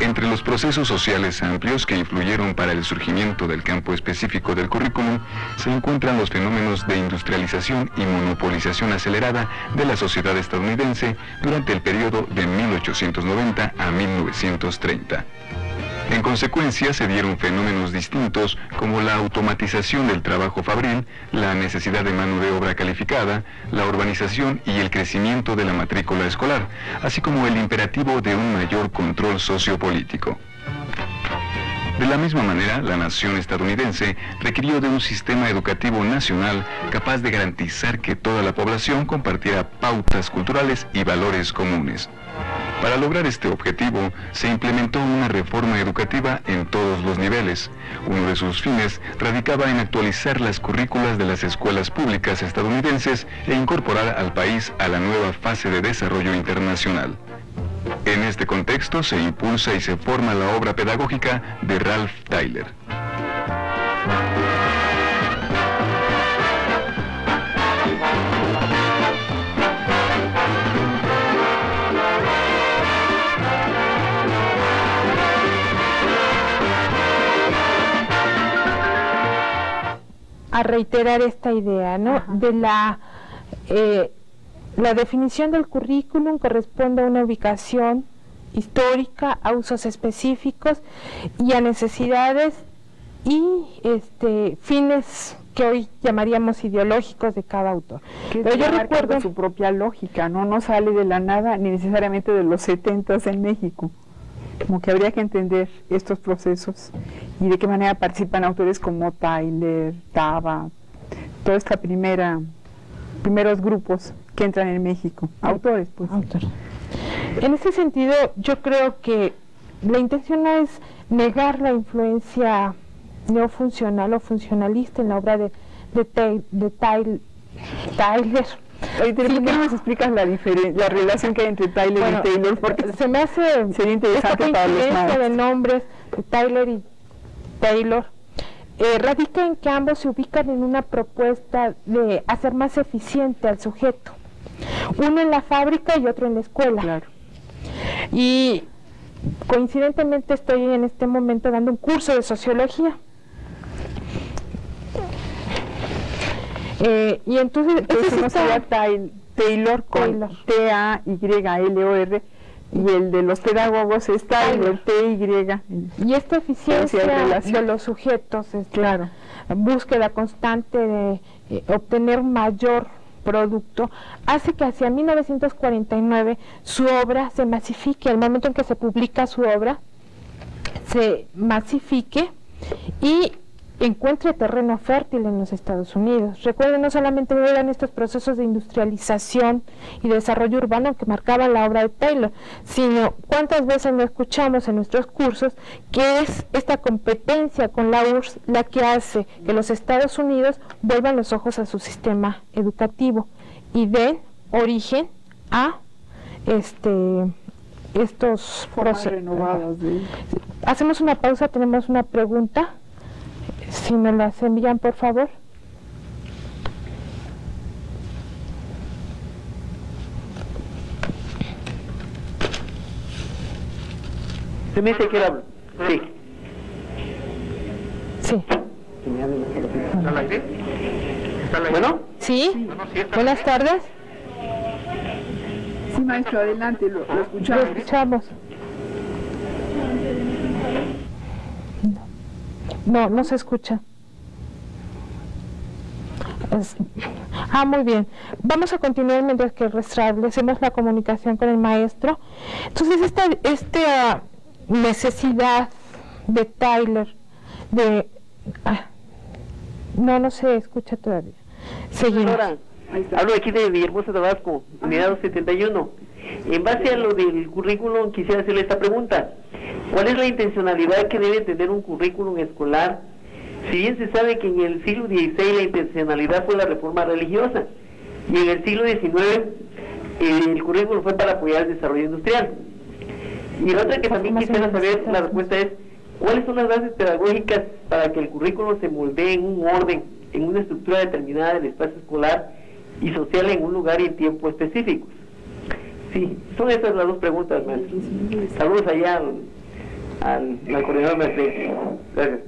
Entre los procesos sociales amplios que influyeron para el surgimiento del campo específico del currículum se encuentran los fenómenos de industrialización y monopolización acelerada de la sociedad estadounidense durante el periodo de 1890 a 1930. En consecuencia, se dieron fenómenos distintos como la automatización del trabajo fabril, la necesidad de mano de obra calificada, la urbanización y el crecimiento de la matrícula escolar, así como el imperativo de un mayor control sociopolítico. De la misma manera, la nación estadounidense requirió de un sistema educativo nacional capaz de garantizar que toda la población compartiera pautas culturales y valores comunes. Para lograr este objetivo, se implementó una reforma educativa en todos los niveles. Uno de sus fines radicaba en actualizar las currículas de las escuelas públicas estadounidenses e incorporar al país a la nueva fase de desarrollo internacional. En este contexto se impulsa y se forma la obra pedagógica de Ralph Tyler. A reiterar esta idea, ¿no? De la definición del currículum corresponde a una ubicación histórica, a usos específicos y a necesidades y fines que hoy llamaríamos ideológicos de cada autor. Pero yo recuerdo su propia lógica, no sale de la nada ni necesariamente de los 70s en México. Como que habría que entender estos procesos y de qué manera participan autores como Tyler, Taba, toda esta primeros grupos que entran en México, autores pues. En ese sentido, yo creo que la intención no es negar la influencia neofuncional o funcionalista en la obra de Tyler. Oye, ¿por qué no nos explicas la relación que hay entre Tyler y Taylor? Porque se me hace sería interesante para los maestros. De nombres de Tyler y Taylor radica en que ambos se ubican en una propuesta de hacer más eficiente al sujeto, uno en la fábrica y otro en la escuela. Claro. Y coincidentemente estoy en este momento dando un curso de sociología. Y entonces no sería Taylor con T-A-Y-L-O-R y el de los pedagogos es Tyler, T-Y. Y esta eficiencia de los sujetos, claro, búsqueda constante de obtener mayor producto, hace que hacia 1949 su obra se masifique. El momento en que se publica su obra se masifique y encuentre terreno fértil en los Estados Unidos. Recuerden, no solamente eran estos procesos de industrialización y desarrollo urbano que marcaban la obra de Taylor, sino cuántas veces lo escuchamos en nuestros cursos, que es esta competencia con la URSS la que hace que los Estados Unidos vuelvan los ojos a su sistema educativo y den origen a estos formas renovadas. Hacemos una pausa, tenemos una pregunta. Si me las envían, por favor. ¿Se quiere hablar? Sí. Sí. ¿Está al aire? ¿Bueno? Sí. Buenas tardes. Sí, maestro, adelante, lo escuchamos. Lo escuchamos. No se escucha. Muy bien. Vamos a continuar mientras que restablecemos la comunicación con el maestro. Entonces, esta necesidad de Tyler de... no se escucha todavía. Seguimos. Ahora, hablo aquí de Villahermosa, Tabasco, unidad 271. En base a lo del currículum, quisiera hacerle esta pregunta. ¿Cuál es la intencionalidad que debe tener un currículum escolar? Si bien se sabe que en el siglo XVI la intencionalidad fue la reforma religiosa, y en el siglo XIX el currículum fue para apoyar el desarrollo industrial. Y la otra que también quisiera saber, la respuesta es, ¿cuáles son las bases pedagógicas para que el currículum se moldee en un orden, en una estructura determinada del espacio escolar y social en un lugar y en tiempo específicos? Sí, son esas las dos preguntas, maestro. Saludos allá al coordinador maestro. Gracias.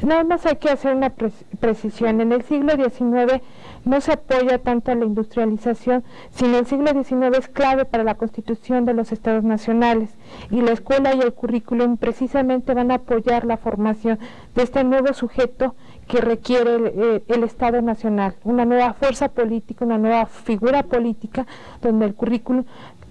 Nada más hay que hacer una precisión. En el siglo XIX no se apoya tanto a la industrialización, sino el siglo XIX es clave para la constitución de los estados nacionales, y la escuela y el currículum precisamente van a apoyar la formación de este nuevo sujeto que requiere el Estado Nacional, una nueva fuerza política, una nueva figura política, donde el currículum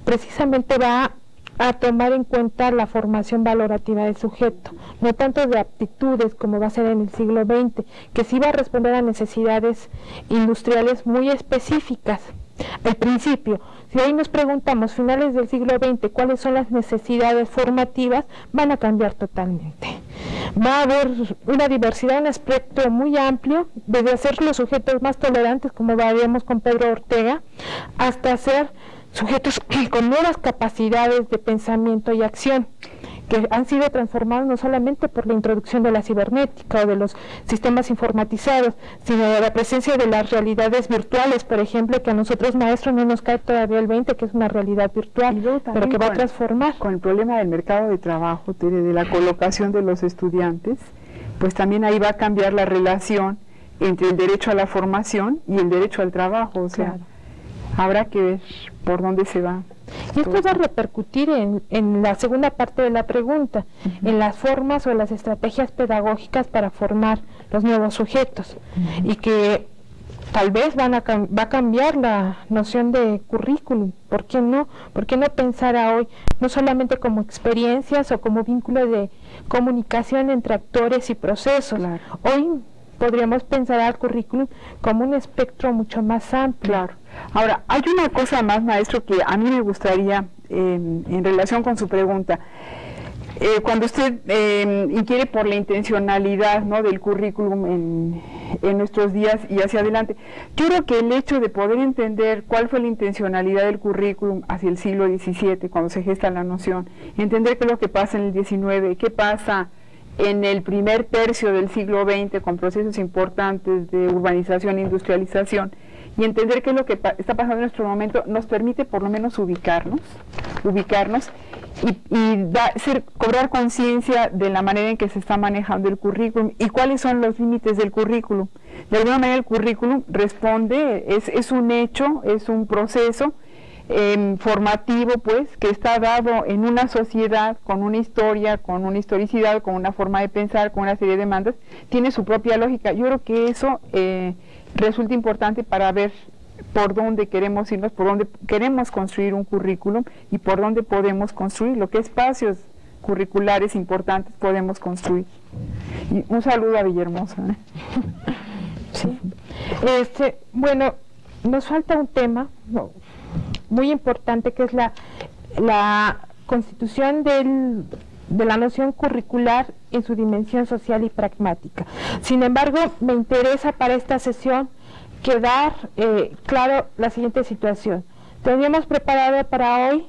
precisamente va a tomar en cuenta la formación valorativa del sujeto, no tanto de aptitudes como va a ser en el siglo XX, que sí va a responder a necesidades industriales muy específicas. Al principio, si hoy nos preguntamos, finales del siglo XX, cuáles son las necesidades formativas, van a cambiar totalmente. Va a haber una diversidad, un espectro muy amplio, desde hacer los sujetos más tolerantes, como veíamos con Pedro Ortega, hasta ser sujetos con nuevas capacidades de pensamiento y acción, que han sido transformados no solamente por la introducción de la cibernética o de los sistemas informatizados, sino de la presencia de las realidades virtuales, por ejemplo, que a nosotros maestros no nos cae todavía el 20, que es una realidad virtual, pero que va a transformar. Con el problema del mercado de trabajo, de la colocación de los estudiantes, pues también ahí va a cambiar la relación entre el derecho a la formación y el derecho al trabajo, o sea, claro, habrá que ver por dónde se va. Y esto va a repercutir en la segunda parte de la pregunta, en las formas o las estrategias pedagógicas para formar los nuevos sujetos, y que tal vez va a cambiar la noción de currículum. ¿Por qué no? ¿Por qué no pensar a hoy no solamente como experiencias o como vínculo de comunicación entre actores y procesos? Claro. Hoy podríamos pensar al currículum como un espectro mucho más amplio. Claro. Ahora, hay una cosa más, maestro, que a mí me gustaría, en relación con su pregunta. Cuando usted inquiere por la intencionalidad, ¿no?, del currículum en nuestros días y hacia adelante, yo creo que el hecho de poder entender cuál fue la intencionalidad del currículum hacia el siglo XVII, cuando se gesta la noción, entender qué es lo que pasa en el XIX, qué pasa en el primer tercio del siglo XX con procesos importantes de urbanización e industrialización, y entender qué es lo que está pasando en nuestro momento, nos permite por lo menos ubicarnos y cobrar conciencia de la manera en que se está manejando el currículum y cuáles son los límites del currículum. De alguna manera el currículum responde, es un hecho, es un proceso formativo, pues, que está dado en una sociedad con una historia, con una historicidad, con una forma de pensar, con una serie de demandas, tiene su propia lógica. Yo creo que eso resulta importante para ver por dónde queremos irnos, por dónde queremos construir un currículum y por dónde podemos construirlo, qué espacios curriculares importantes podemos construir. Y un saludo a Villahermosa. Sí. Bueno, nos falta un tema muy importante, que es la constitución de la noción curricular en su dimensión social y pragmática. Sin embargo, me interesa para esta sesión quedar claro la siguiente situación. Teníamos preparado para hoy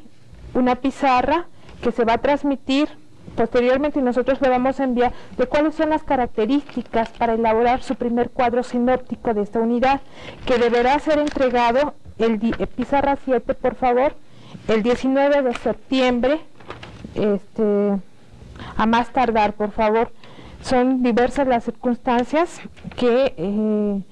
una pizarra que se va a transmitir posteriormente y nosotros le vamos a enviar de cuáles son las características para elaborar su primer cuadro sinóptico de esta unidad, que deberá ser entregado pizarra 7, por favor, el 19 de septiembre, a más tardar, por favor. Son diversas las circunstancias que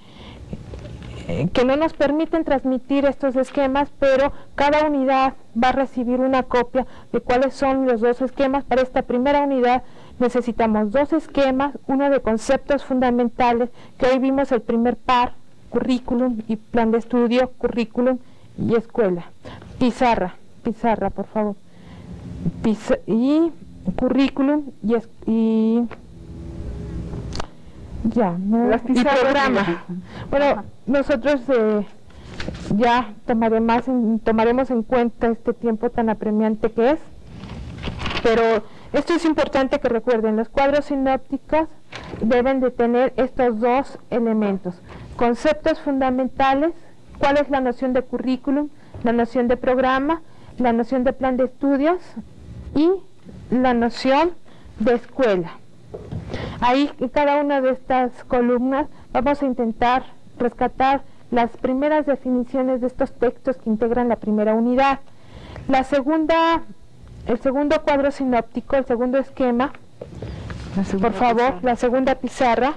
no nos permiten transmitir estos esquemas, pero cada unidad va a recibir una copia de cuáles son los dos esquemas. Para esta primera unidad necesitamos dos esquemas, uno de conceptos fundamentales, que hoy vimos el primer par, currículum y plan de estudio, currículum y escuela. Pizarra, por favor. Y currículum y Ya, ¿no? Las Y pizarras, programa. Bueno, nosotros ya tomaremos en cuenta este tiempo tan apremiante que es, pero esto es importante que recuerden, los cuadros sinópticos deben de tener estos dos elementos, conceptos fundamentales, cuál es la noción de currículum, la noción de programa, la noción de plan de estudios y la noción de escuela. Ahí en cada una de estas columnas vamos a intentar rescatar las primeras definiciones de estos textos que integran la primera unidad. El segundo cuadro sinóptico, el segundo esquema, por favor, la segunda pizarra,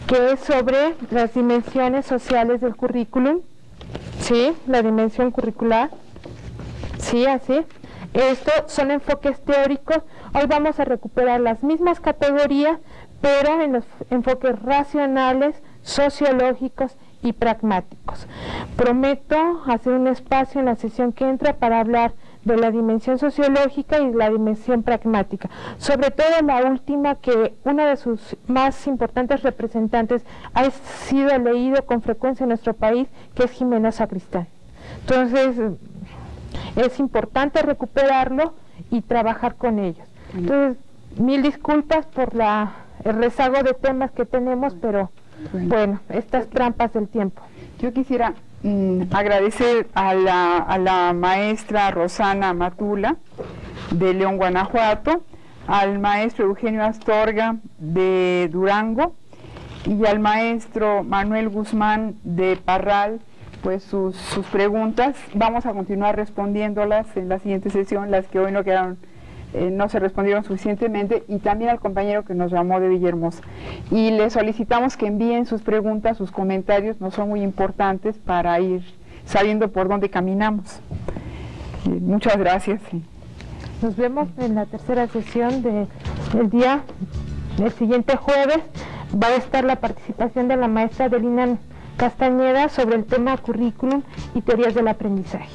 que es sobre las dimensiones sociales del currículum, ¿sí? La dimensión curricular, ¿sí? Así. Estos son enfoques teóricos. Hoy vamos a recuperar las mismas categorías, pero en los enfoques racionales, sociológicos y pragmáticos. Prometo hacer un espacio en la sesión que entra para hablar de la dimensión sociológica y la dimensión pragmática, sobre todo la última, que una de sus más importantes representantes ha sido leído con frecuencia en nuestro país, que es Jimena Sacristán. Entonces, es importante recuperarlo y trabajar con ellos. Entonces, mil disculpas por el rezago de temas que tenemos, pero bueno, estas trampas del tiempo. Yo quisiera agradecer a la maestra Rosana Matula de León, Guanajuato, al maestro Eugenio Astorga de Durango y al maestro Manuel Guzmán de Parral, pues sus preguntas. Vamos a continuar respondiéndolas en la siguiente sesión, las que hoy no quedaron, no se respondieron suficientemente, y también al compañero que nos llamó de Villahermosa. Y le solicitamos que envíen sus preguntas, sus comentarios, nos son muy importantes para ir sabiendo por dónde caminamos. Muchas gracias. Nos vemos en la tercera sesión del siguiente jueves. Va a estar la participación de la maestra Adelina Castañeda sobre el tema currículum y teorías del aprendizaje.